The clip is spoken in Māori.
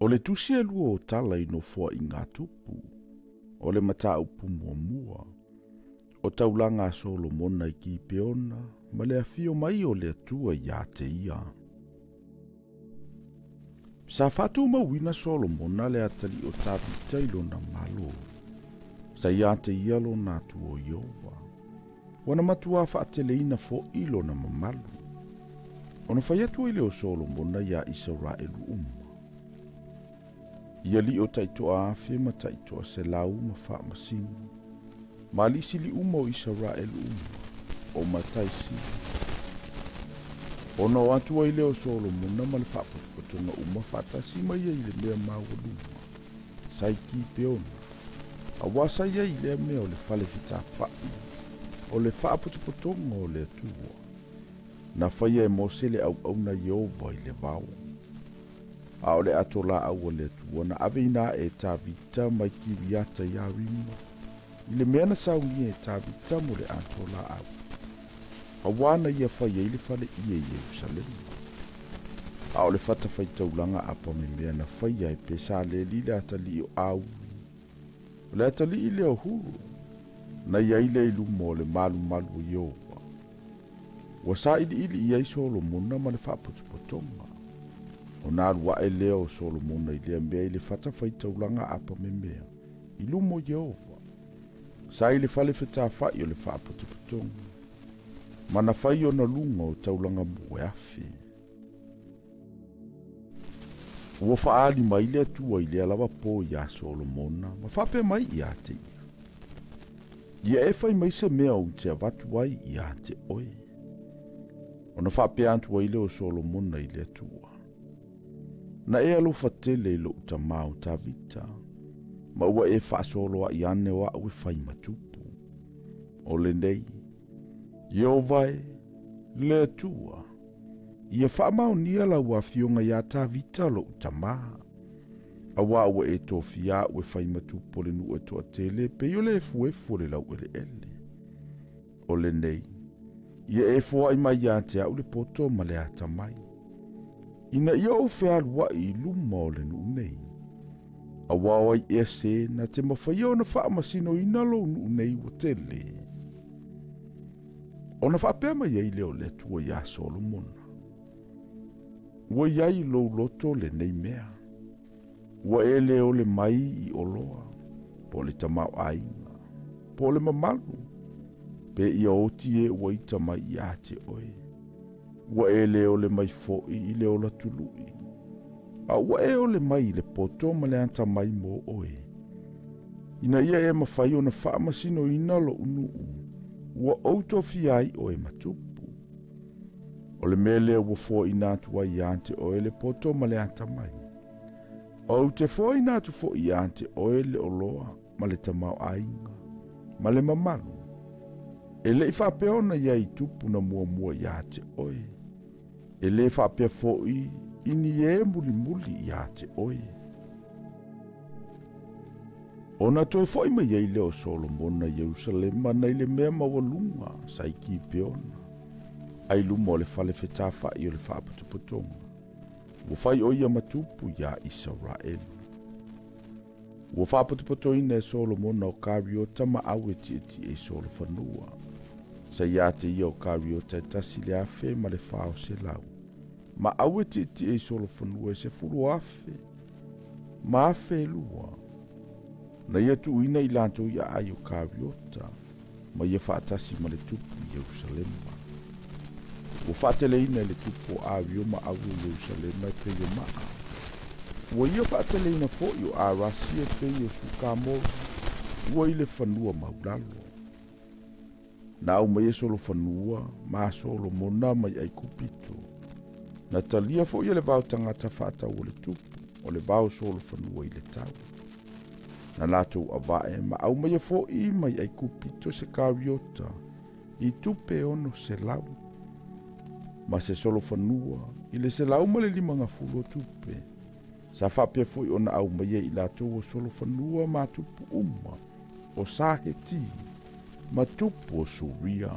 O le tusi e lua o tala I Nofoaiga Tupu, o le mataupu muamua, o taulanga a Solomona I kipeona, ma le afio mai o le atua ia te ia. Sa fatu mawina Solomona le atali o tavita ilo na malo, sa ia te ia lo na tuo Iova, wana matua faateleina fo ilo na mamalu. Ona faiatu ile o Solomona ia Israelu Ia li o taitoa afe ma taitoa se lau ma wha masinu. Ma lisi li o Israel o mataisi. Ona o atua ile o Solomona ma le whapapatonga fatasi ma ia ile mea mawaluma. Saiki peona. A wasa ia ile mea o le fale fita whai. O le whapapatonga o le atua. Na whaia e mosele au na Yehova ile vau. A ole atola au le tua na aveina e tavita mai kiriata ia rima. Ile meana sauni e tavita mo le atola au. A wana ia whaia ile fale ia Yerusalem. A ole fata faitaulanga apa me meana whaia e pesa le lile atali o au. Le atali ile o huru. Na ia ile ilu mo le malu Yehova. Wasa ili ia Solomona ma le whaputupotonga. O nā rua e leo Solomona I lea mea I le fata faitaulanga apa me mea. I lumo Yehova. Sa I le fale feta fai o le whaaputuputonga. Mana fai o na lunga o taulanga mue afe. Ua faali mai le atua I le alawa po ia Solomona. Ma whape mai ia te ia. Ia e fai mai se mea o te avatu ai ia te oe. O na whape antua I le o Solomona I le atua. Na e alo fatele lo utamau tavita. Ma ua e whaasoloa I ane wa ue whai matupu. O le nei. Yehovai. Le atua. Ia whaamau nia la ua fionga ia tavita lo utamaa. A wa ue e tofia ue whai matupu le nu e toa tele. Pe yo le efu le lau ele ele. O le nei. Ia e fua I mai ia te au le poto ma le atamai. Ina ia o whea lua I luma o le nuu nei. A wawai e se na te mawhaia o na wha masino ina lo nuu nei wa tele. O na wha pēr mai ei leo le tua ia Solomona. Ua iai lo loto le nei mea. Ua e leo le mai I oloa. Po le tamau ainga. Po le mamalu. Pe ia oti e ua I tamai ia te oe. Ua e leo le mai fo'i I leo la tului. A ua e o le mai le poto ma le anta mai mo oe. Ina ia e mawhai o na wha masino ina lo unu. Ua auto fiai o e matupu. O le mele ua fo'i nātua I ante oe le poto ma le anta mai. O te fo'i nātu fo'i ante oe le oloa ma le tamau ainga. Ma le mamalu. E le I whapeona ia I tupu na mua ia te oe. E le whapea fo'i ini e muli ia te oe. O na toi fo'i mai ei leo Solomona Jerusalem ma nei le mea mawalunga sa I ki peona. Ai lumo le fale fetafa I o le whaaputuputonga. Ua whai o ia matupu ia Israel. Ua whaaputuputoina e Solomona o kariota ma au e Solofanua. Sa ia te ia o kariota e tasi le afe ma le whao se lau. Ma au e Solofanua e se furu afe. Ma afe lua. Na ia tu ina I lanto ia ai o kariota. Ma ia whaatasi ma le tupu Jerusalema. Ua whaatele ina le tupu o ario ma au Jerusalema e peio maa. Ua ia whaatele ina fo'i o arasi e peio sukamori. Ua ile whanua maulalo. Na au mai e Solofanua, ma Solomona mai ai kupito. Na talia fo ia le vau tangata whaatau o le tupu, o le vau Solofanua I le tau. Na latou avae, ma au mai e fo I mai ai kupito se kariota, I tupe ono se lau. Ma se Solofanua, I le se lau ma le 50 tupe. Sa whapea fo I ona au mai e I latou o Solofanua ma tupu uma, o sa heti. Matupu o suria